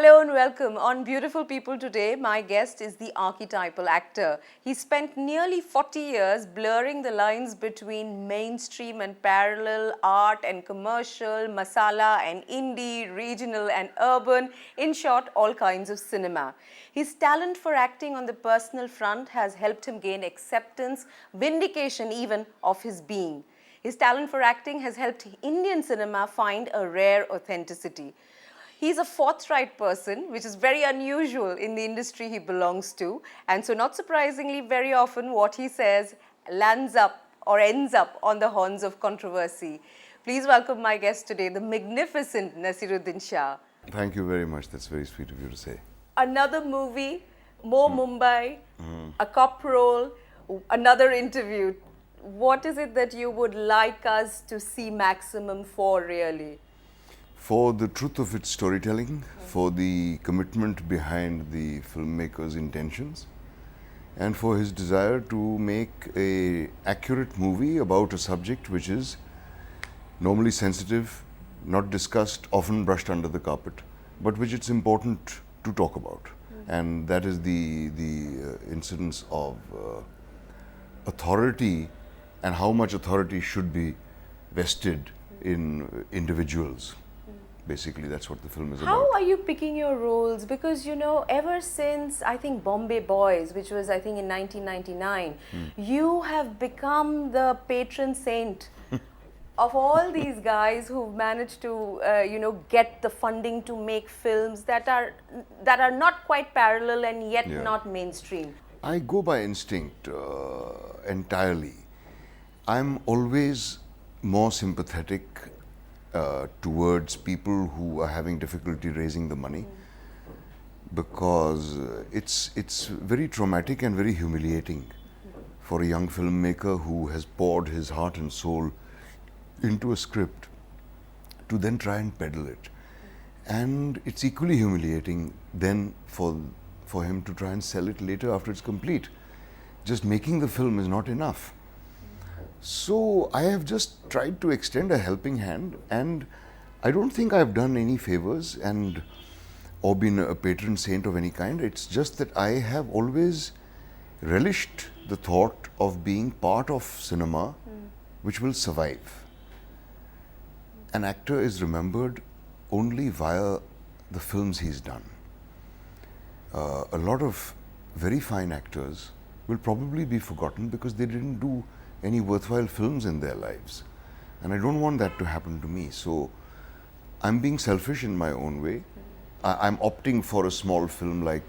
Hello and welcome. On Beautiful People today, my guest is the archetypal actor. He spent nearly 40 years blurring the lines between mainstream and parallel, art and commercial, masala and indie, regional and urban, in short, all kinds of cinema. His talent for acting on the personal front has helped him gain acceptance, vindication even of his being. His talent for acting has helped Indian cinema find a rare authenticity. He's a forthright person, which is very unusual in the industry he belongs to. And so not surprisingly, very often what he says lands up or ends up on the horns of controversy. Please welcome my guest today, the magnificent Naseeruddin Shah. Thank you very much. That's very sweet of you to say. Another movie, more Mumbai, a cop role, another interview. What is it that you would like us to see maximum for, really? For the truth of its storytelling, for the commitment behind the filmmaker's intentions, and for his desire to make an accurate movie about a subject which is normally sensitive, not discussed, often brushed under the carpet, but which it's important to talk about. And that is the incidence of authority and how much authority should be vested in individuals. Basically, that's what the film is about. How are you picking your roles? Because, you know, ever since, I think, Bombay Boys, which was, I think, in 1999, you have become the patron saint of all these guys who've managed to, get the funding to make films that are not quite parallel and yet not mainstream. I go by instinct entirely. I'm always more sympathetic towards people who are having difficulty raising the money, because it's very traumatic and very humiliating for a young filmmaker who has poured his heart and soul into a script to then try and peddle it. And it's equally humiliating then for him to try and sell it later after it's complete. Just making the film is not enough. So I have just tried to extend a helping hand, and I don't think I've done any favors or been a patron saint of any kind. It's just that I have always relished the thought of being part of cinema which will survive. An actor is remembered only via the films he's done. A lot of very fine actors will probably be forgotten because they didn't do any worthwhile films in their lives. And I don't want that to happen to me. So I'm being selfish in my own way. I'm opting for a small film like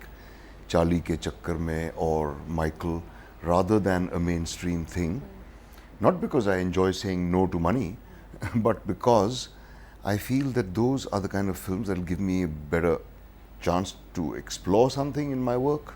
Charlie Ke Chakkar Mein or Michael rather than a mainstream thing. Not because I enjoy saying no to money, but because I feel that those are the kind of films that will give me a better chance to explore something in my work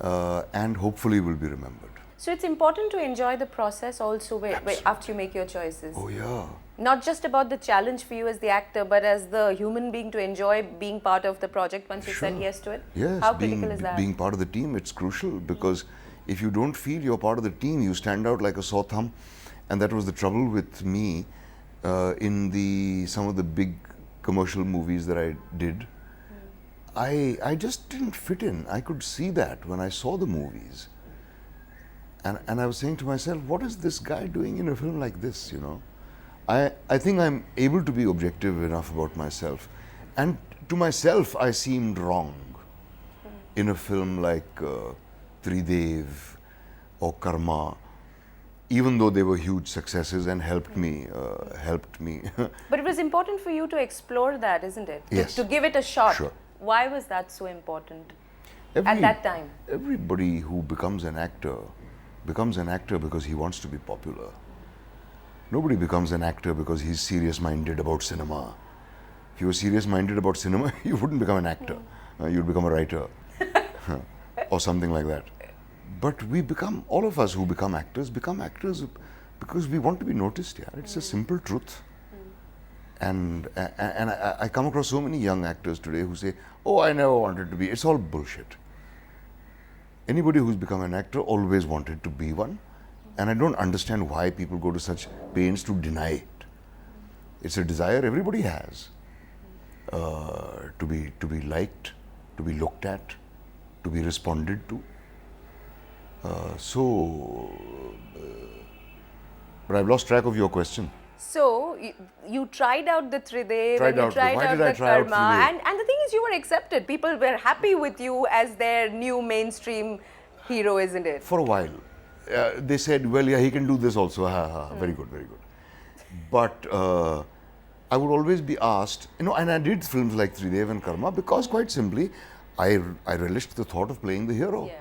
and hopefully will be remembered. So it's important to enjoy the process also after you make your choices. Oh yeah. Not just about the challenge for you as the actor, but as the human being to enjoy being part of the project once you said yes to it? Yes, how critical is that? Being part of the team, it's crucial, because if you don't feel you're part of the team, you stand out like a sore thumb. And that was the trouble with me in some of the big commercial movies that I did. I just didn't fit in. I could see that when I saw the movies. And I was saying to myself, what is this guy doing in a film like this, you know? I think I'm able to be objective enough about myself. And to myself, I seemed wrong in a film like Tridev or Karma, even though they were huge successes and helped me. But it was important for you to explore that, isn't it? Yes. To give it a shot. Sure. Why was that so important at that time? Everybody who becomes an actor because he wants to be popular. Nobody becomes an actor because he's serious-minded about cinema. If you were serious-minded about cinema, you wouldn't become an actor. You'd become a writer or something like that. But all of us who become actors because we want to be noticed. Yeah, it's a simple truth. And I come across so many young actors today who say, "Oh, I never wanted to be." It's all bullshit. Anybody who's become an actor always wanted to be one, and I don't understand why people go to such pains to deny it. It's a desire everybody has. to be liked, to be looked at, to be responded to. But I've lost track of your question. So you tried out the Tridev Tried and you out- tried why out did I the try out Karma, Tridev? and the thing is, you were accepted. People were happy with you as their new mainstream hero, isn't it? For a while, they said, "Well, yeah, he can do this also." Ha, ha, ha. Very good, very good. But I would always be asked, and I did films like Tridev and Karma because, quite simply, I relished the thought of playing the hero. Yeah.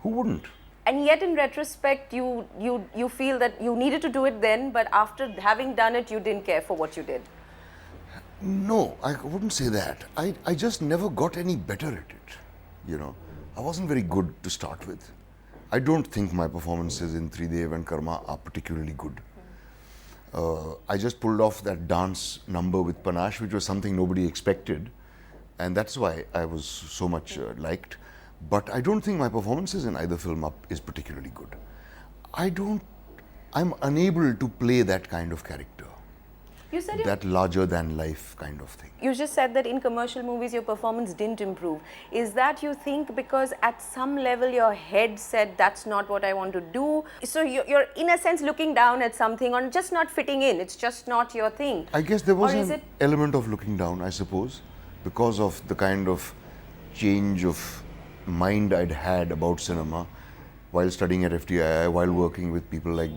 Who wouldn't? And yet, in retrospect, you feel that you needed to do it then, but after having done it, you didn't care for what you did. No, I wouldn't say that. I just never got any better at it. I wasn't very good to start with. I don't think my performances in Tridev and Karma are particularly good. I just pulled off that dance number with Panache, which was something nobody expected, and that's why I was so much liked. But I don't think my performances in either film is particularly good. I'm unable to play that kind of character. You said That larger than life kind of thing. You just said that in commercial movies your performance didn't improve. Is that, you think, because at some level your head said that's not what I want to do? So you're in a sense looking down at something or just not fitting in. It's just not your thing. I guess there was Or is an element of looking down, I suppose, because of the kind of change of mind I'd had about cinema while studying at FTII, while working with people like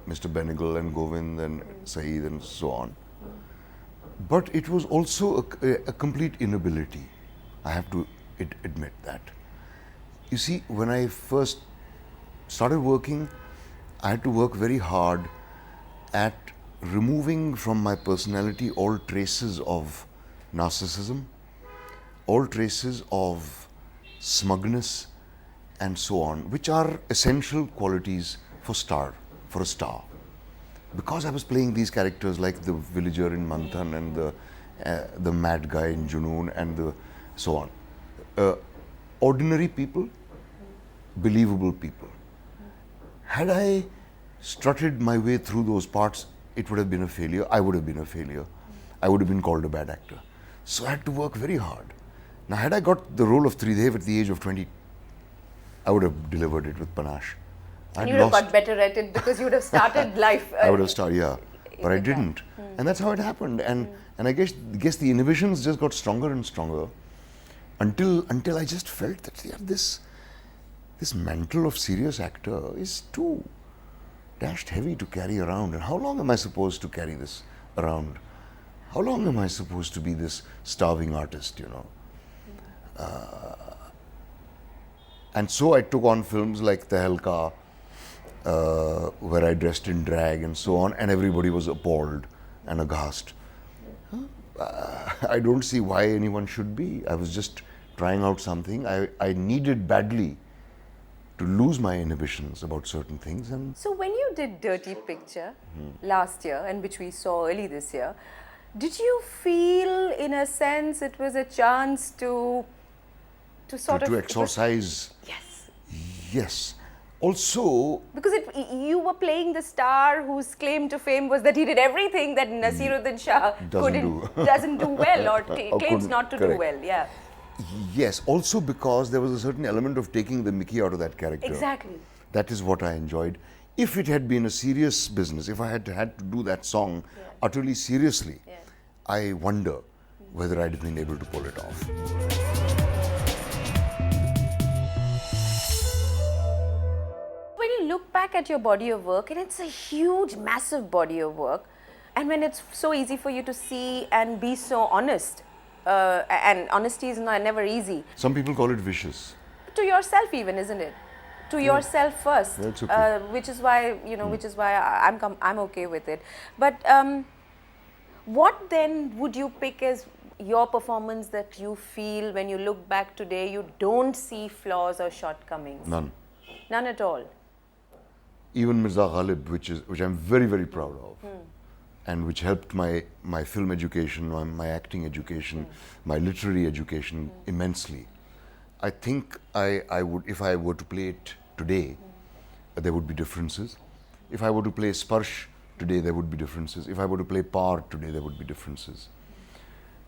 Mr. Benegal and Govind and Saeed and so on. But it was also a complete inability. I have to admit that. You see, when I first started working, I had to work very hard at removing from my personality all traces of narcissism, all traces of smugness and so on, which are essential qualities for a star. Because I was playing these characters like the villager in Manthan and the mad guy in Junoon and so on. Ordinary people, believable people. Had I strutted my way through those parts, it would have been a failure. I would have been a failure. I would have been called a bad actor. So I had to work very hard. Now, had I got the role of Tridev at the age of 20, I would have delivered it with panache. And you would have got better at it because you would have started life. I would have started, yeah. But I didn't. And that's how it happened. And I guess the inhibitions just got stronger and stronger until I just felt that, yeah, this mantle of serious actor is too dashed heavy to carry around. And how long am I supposed to carry this around? How long am I supposed to be this starving artist, And so I took on films like Tehelka, where I dressed in drag and so on, and everybody was appalled and aghast. I don't see why anyone should be. I was just trying out something. I needed badly to lose my inhibitions about certain things. And so when you did Dirty Picture last year, and which we saw early this year, did you feel, in a sense, it was a chance to sort of... To exorcise. Yes. Yes. Also... Because you were playing the star whose claim to fame was that he did everything that Naseeruddin Shah doesn't do well or claims not to do well. Yeah. Yes. Also because there was a certain element of taking the mickey out of that character. Exactly. That is what I enjoyed. If it had been a serious business, if I had to do that song utterly seriously, I wonder whether I'd have been able to pull it off. When you look back at your body of work, and it's a huge, massive body of work, and when it's so easy for you to see and be so honest, and honesty is never easy. Some people call it vicious. To yourself even, isn't it? To yourself first. That's okay. Which is why, which is why I'm okay with it. But what then would you pick as your performance that you feel when you look back today, you don't see flaws or shortcomings? None. None at all? Even Mirza Ghalib, which I'm very, very proud of, and which helped my film education, my acting education, my literary education immensely. I think I would, if I were to play it today, there would be differences. If I were to play Sparsh today, there would be differences. If I were to play Par today, there would be differences.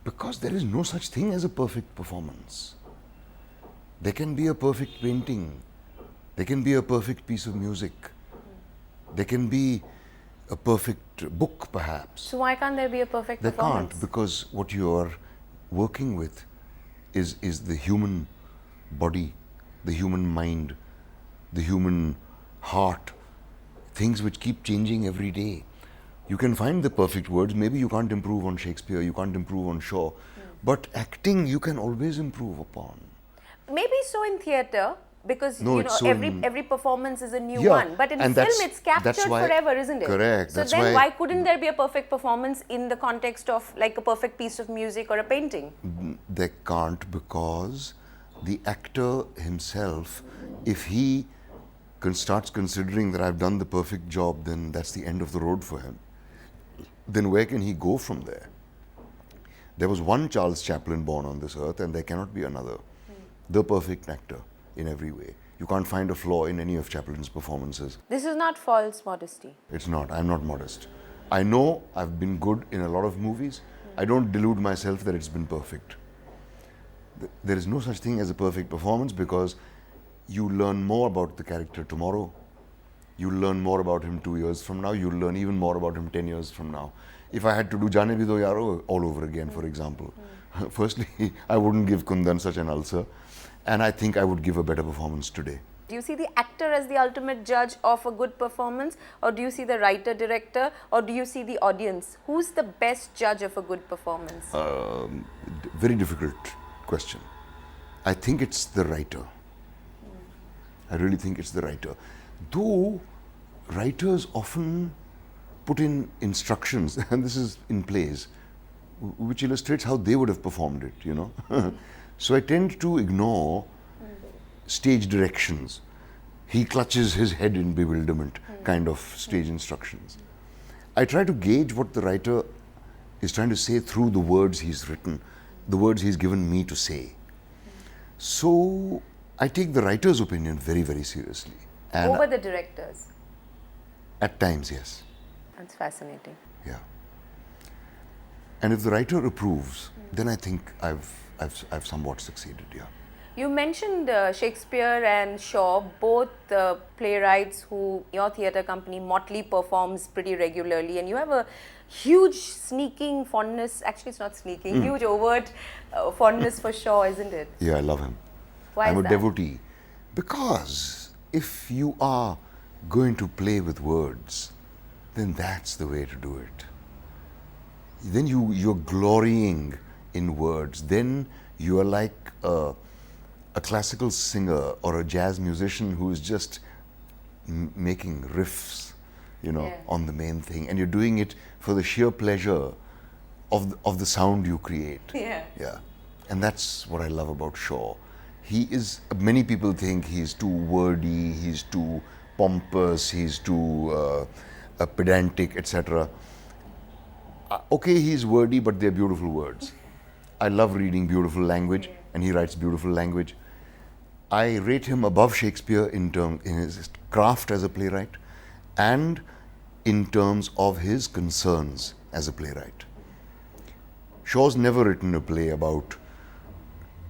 Because there is no such thing as a perfect performance. There can be a perfect painting. There can be a perfect piece of music. There can be a perfect book, perhaps. So why can't there be a perfect There performance? can't, because what you are working with is the human body, the human mind, the human heart, things which keep changing every day. You can find the perfect words. Maybe you can't improve on Shakespeare, you can't improve on Shaw, but acting you can always improve upon. Maybe so in theatre, because No, you it's know so every performance is a new Yeah, one. But in and film, that's- it's captured that's why- forever, isn't it? Correct, So that's then, why- why couldn't there be a perfect performance in the context of like a perfect piece of music or a painting? They can't, because the actor himself, if he starts considering that I've done the perfect job, then that's the end of the road for him. Then where can he go from there? There was one Charles Chaplin born on this earth, and there cannot be another. The perfect actor in every way. You can't find a flaw in any of Chaplin's performances. This is not false modesty. It's not. I'm not modest. I know I've been good in a lot of movies. I don't delude myself that it's been perfect. There is no such thing as a perfect performance, because you learn more about the character tomorrow. You'll learn more about him 2 years from now. You'll learn even more about him 10 years from now. If I had to do Jaane Bhi Do Yaro all over again, for example, firstly, I wouldn't give Kundan such an ulcer, and I think I would give a better performance today. Do you see the actor as the ultimate judge of a good performance, or do you see the writer, director, or do you see the audience? Who's the best judge of a good performance? Very difficult question. I think it's the writer. I really think it's the writer. Though writers often put in instructions, and this is in plays, which illustrates how they would have performed it, you know. So I tend to ignore stage directions. He clutches his head in bewilderment kind of stage instructions. I try to gauge what the writer is trying to say through the words he's written, the words he's given me to say. So I take the writer's opinion very, very seriously. And Over the directors. at times, yes. That's fascinating. Yeah. And if the writer approves, then I think I've somewhat succeeded, yeah. You mentioned Shakespeare and Shaw, both playwrights who your theatre company Motley performs pretty regularly, and you have a huge sneaking fondness, actually it's not sneaking, huge overt fondness for Shaw, isn't it? Yeah, I love him. Why I'm is a that? devotee. Because if you are going to play with words, then that's the way to do it. Then you're glorying in words. Then you are like a classical singer or a jazz musician who is just making riffs, you know, Yeah. on the main thing, and you're doing it for the sheer pleasure of the sound you create. Yeah. Yeah, and that's what I love about Shaw. He is. Many people think he's too wordy, he's too pompous, he's too pedantic, etc. Okay, he's wordy, but they're beautiful words. I love reading beautiful language, and he writes beautiful language. I rate him above Shakespeare in his craft as a playwright, and in terms of his concerns as a playwright. Shaw's never written a play about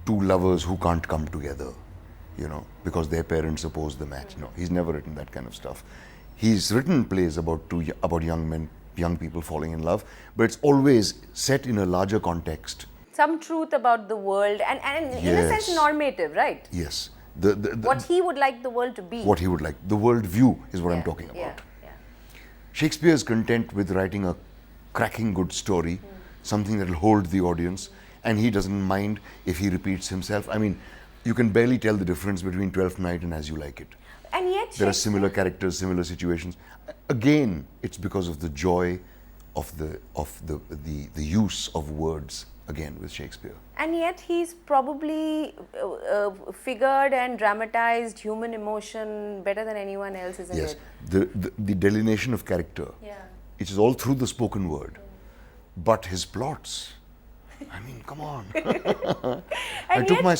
two lovers who can't come together, you know, because their parents oppose the match. No, he's never written that kind of stuff. He's written plays about young people falling in love, but it's always set in a larger context. Some truth about the world, and in a sense Yes. normative, right? Yes, What he would like the world to be. what he would like. The world view is what I'm Yeah, talking yeah, about. yeah. Shakespeare is content with writing a cracking good story, something that will hold the audience, and he doesn't mind if he repeats himself. I mean, you can barely tell the difference between Twelfth Night and As You Like It. And yet There are Shakespeare- similar characters, similar situations. Again, it's because of the joy of the use of words, again, with Shakespeare. And yet he's probably figured and dramatized human emotion better than anyone else, isn't Yes, it? the delineation of character, Yeah. it is all through the spoken word. But his plots, I mean, come on. I And took yet- my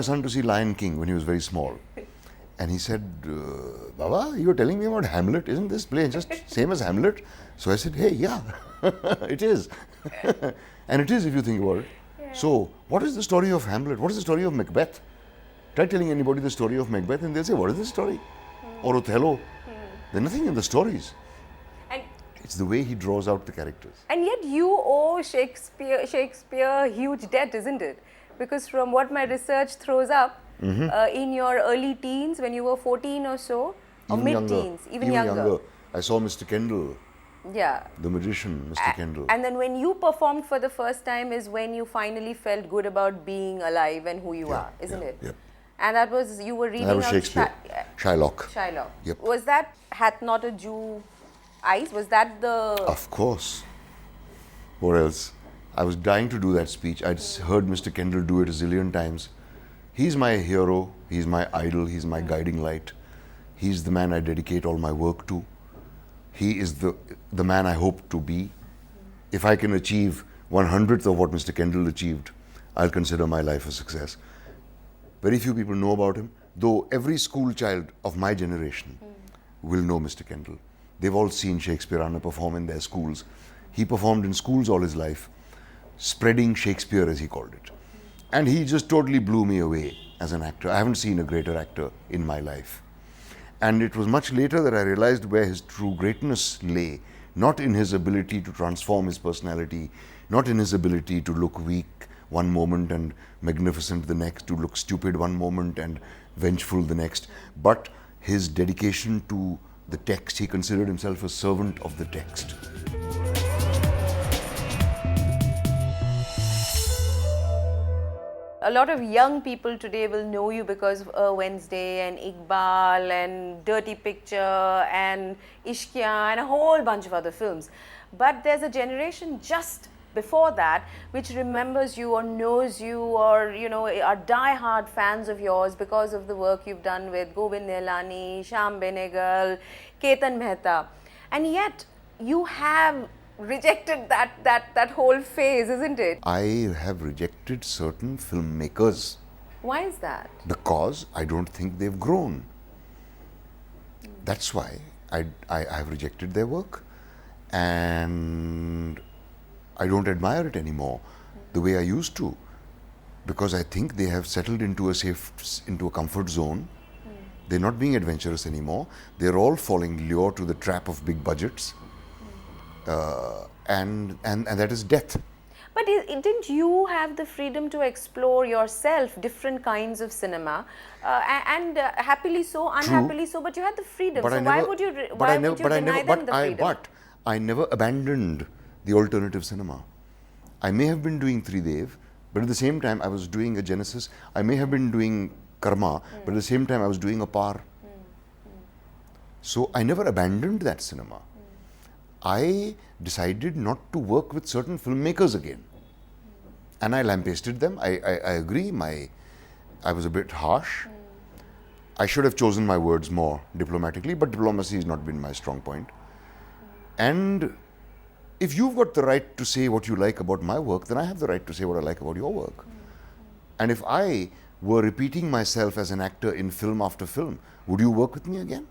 son to see Lion King when he was very small. And he said, Baba, you were telling me about Hamlet. Isn't this play just same as Hamlet? So I said, hey, yeah, it is. And it is if you think about it. Yeah. So, what is the story of Hamlet? What is the story of Macbeth? Try telling anybody the story of Macbeth and they'll say, what is the story? Or Othello. There's nothing in the stories. And It's the way he draws out the characters. And yet you owe Shakespeare a huge debt, isn't it? Because from what my research throws up, in your early teens, when you were 14 or so, or mid-teens, even younger. I saw Mr. Kendall, Yeah. the magician, Mr. Kendall. And then when you performed for the first time is when you finally felt good about being alive and who you are, isn't it? Yep. And that was, you were reading That was out Shakespeare. Shylock. Shylock. Yep. Was that Hath Not a Jew Eyes? Was that the... Of course. What else? I was dying to do that speech. I'd heard Mr. Kendall do it a zillion times. He's my hero, he's my idol, he's my guiding light. He's the man I dedicate all my work to. He is the man I hope to be. If I can achieve 1/100th of what Mr. Kendall achieved, I'll consider my life a success. Very few people know about him, though every school child of my generation will know Mr. Kendall. They've all seen Shakespeare perform in their schools. He performed in schools all his life, spreading Shakespeare as he called it. And he just totally blew me away as an actor. I haven't seen a greater actor in my life. And it was much later that I realized where his true greatness lay, not in his ability to transform his personality, not in his ability to look weak one moment and magnificent the next, to look stupid one moment and vengeful the next, but his dedication to the text. He considered himself a servant of the text. A lot of young people today will know you because of Wednesday and Iqbal and Dirty Picture and Ishqiyan and a whole bunch of other films. But there's a generation just before that which remembers you or knows you or, you know, are die-hard fans of yours because of the work you've done with Govind Nihalani, Shyam Benegal, Ketan Mehta. And yet you have rejected that whole phase, isn't it? I have rejected certain filmmakers. Why is that? Because I don't think they've grown. That's why I have rejected their work. And I don't admire it anymore the way I used to. Because I think they have settled into a comfort zone. They're not being adventurous anymore. They're all falling lure to the trap of big budgets. And that is death. But didn't you have the freedom to explore yourself different kinds of cinema, and happily so, unhappily so? But you had the freedom. But so why would you deny them the freedom? But I never abandoned the alternative cinema. I may have been doing Tridev, but at the same time I was doing a Genesis. I may have been doing Karma, but at the same time I was doing a Par. So I never abandoned that cinema. I decided not to work with certain filmmakers again. And I lambasted them. I agree, I was a bit harsh. I should have chosen my words more diplomatically, but diplomacy has not been my strong point. And if you've got the right to say what you like about my work, then I have the right to say what I like about your work. And if I were repeating myself as an actor in film after film, would you work with me again?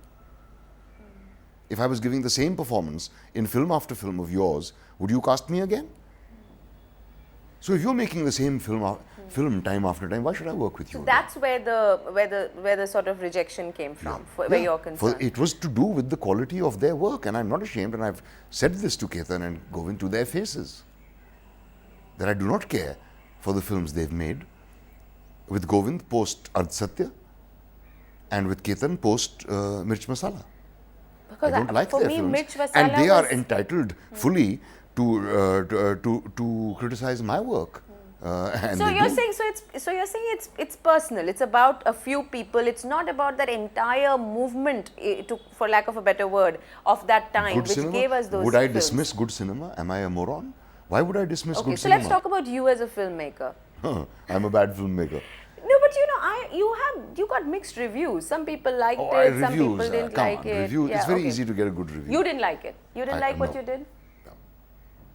If I was giving the same performance in film after film of yours, would you cast me again? So if you're making the same film time after time, why should I work with you? So that's where the sort of rejection came from, where you're concerned. It was to do with the quality of their work, and I'm not ashamed, and I've said this to Ketan and Govind to their faces, that I do not care for the films they've made. With Govind post Ardh Satya, and with Ketan post Mirch Masala. Because I don't like for their me, films, Mirch Masala and they are was- entitled fully to criticize my work. And So they you're do. saying it's personal. It's about a few people. It's not about that entire movement, for lack of a better word, of that time, Good which cinema? gave us those. Would I films. dismiss good cinema? Am I a moron? Why would I dismiss Okay, good so cinema? let's talk about you as a filmmaker. I'm a bad filmmaker. No, but you know, you got mixed reviews. Some people liked it, some people didn't come like on, it. reviews. Yeah, It's very okay. easy to get a good review. You didn't like it. You didn't like what no. you did.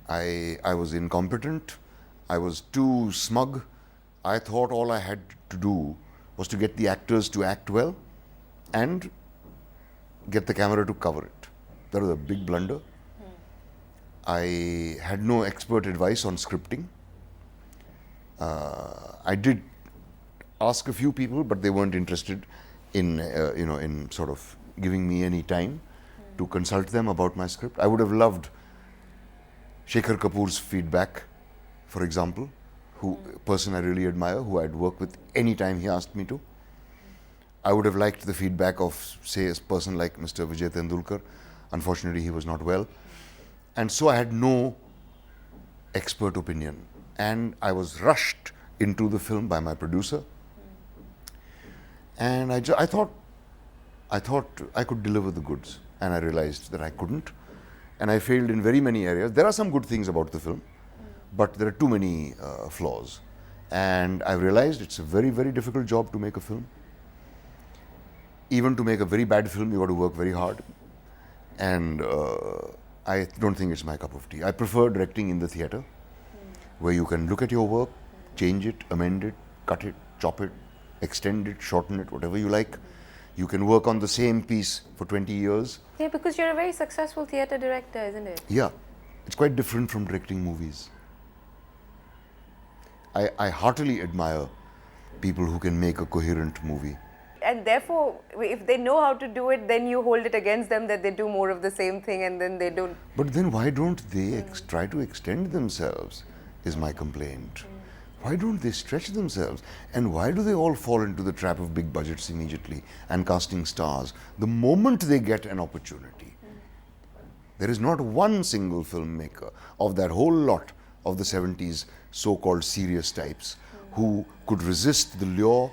I was incompetent. I was too smug. I thought all I had to do was to get the actors to act well, and get the camera to cover it. That was a big blunder. I had no expert advice on scripting. I did ask a few people, but they weren't interested in in sort of giving me any time to consult them about my script. I would have loved Shekhar Kapoor's feedback, for example, a person I really admire, who I'd work with any time he asked me to. I would have liked the feedback of, say, a person like Mr. Vijay Tendulkar. Unfortunately, he was not well. And so I had no expert opinion. And I was rushed into the film by my producer. And I thought I could deliver the goods. And I realized that I couldn't. And I failed in very many areas. There are some good things about the film, but there are too many flaws. And I realized it's a very, very difficult job to make a film. Even to make a very bad film, you got to work very hard. And I don't think it's my cup of tea. I prefer directing in the theatre, where you can look at your work, change it, amend it, cut it, chop it, extend it, shorten it, whatever you like. You can work on the same piece for 20 years. Yeah, because you're a very successful theatre director, isn't it? Yeah, it's quite different from directing movies. I heartily admire people who can make a coherent movie. And therefore, if they know how to do it, then you hold it against them that they do more of the same thing and then they don't. But then why don't they try to extend themselves, is my complaint. Why don't they stretch themselves? And why do they all fall into the trap of big budgets immediately and casting stars the moment they get an opportunity? There is not one single filmmaker of that whole lot of the 70s so-called serious types who could resist the lure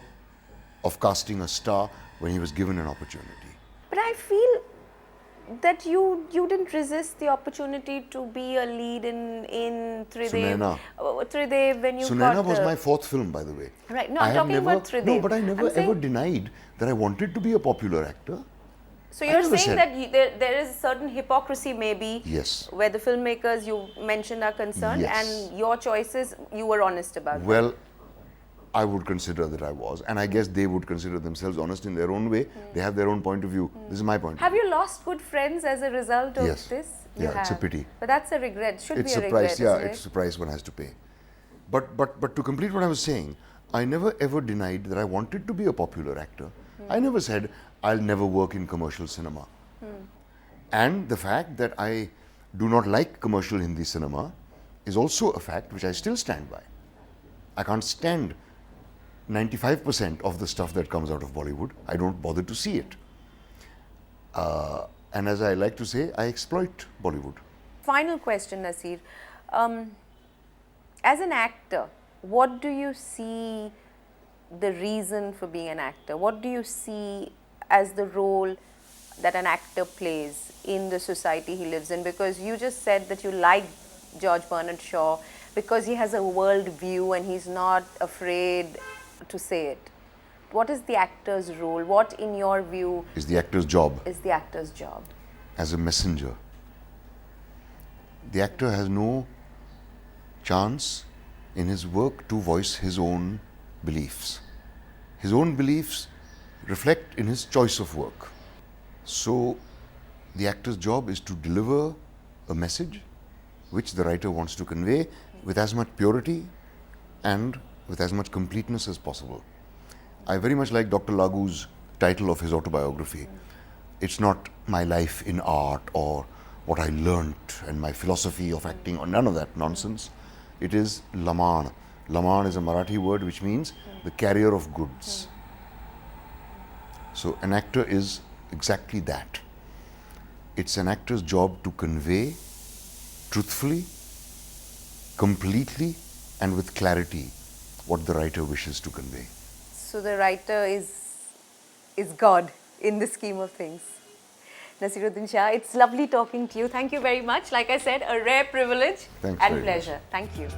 of casting a star when he was given an opportunity. But I feel that you didn't resist the opportunity to be a lead in Tridev. Sunaina. Tridev, when you Sunaina got was my fourth film, by the way. Right, no, I'm talking about Tridev. No, but I never I'm saying, ever denied that I wanted to be a popular actor. So you're never saying said- that there is certain hypocrisy maybe Yes. where the filmmakers you mentioned are concerned, Yes. and your choices, you were honest about. Well, I would consider that I was, and I guess they would consider themselves honest in their own way. They have their own point of view. This is my point. Have you lost good friends as a result of Yes. this? You Yeah, it's a have. pity. But that's a regret. Should It's be a a regret, price, yeah, isn't it's it? a price one has to pay. But to complete what I was saying, I never ever denied that I wanted to be a popular actor. I never said I'll never work in commercial cinema. And the fact that I do not like commercial Hindi cinema is also a fact which I still stand by. I can't stand 95% of the stuff that comes out of Bollywood. I don't bother to see it. And as I like to say, I exploit Bollywood. Final question, Naseer. As an actor, what do you see the reason for being an actor? What do you see as the role that an actor plays in the society he lives in? Because you just said that you like George Bernard Shaw because he has a world view and he's not afraid to say it. What is the actor's role? What, in your view, Is the actor's job is the actor's job? as a messenger. The actor has no chance in his work to voice his own beliefs. His own beliefs reflect in his choice of work. So the actor's job is to deliver a message which the writer wants to convey with as much purity and with as much completeness as possible. I very much like Dr. Lagu's title of his autobiography. It's not my life in art or what I learnt and my philosophy of acting or none of that nonsense. It is Laman. Laman is a Marathi word which means the carrier of goods. So an actor is exactly that. It's an actor's job to convey truthfully, completely, and with clarity what the writer wishes to convey. So the writer is God in the scheme of things. Naseeruddin Shah, it's lovely talking to you. Thank you very much. Like I said, a rare privilege Thanks and very much. pleasure. Thank you.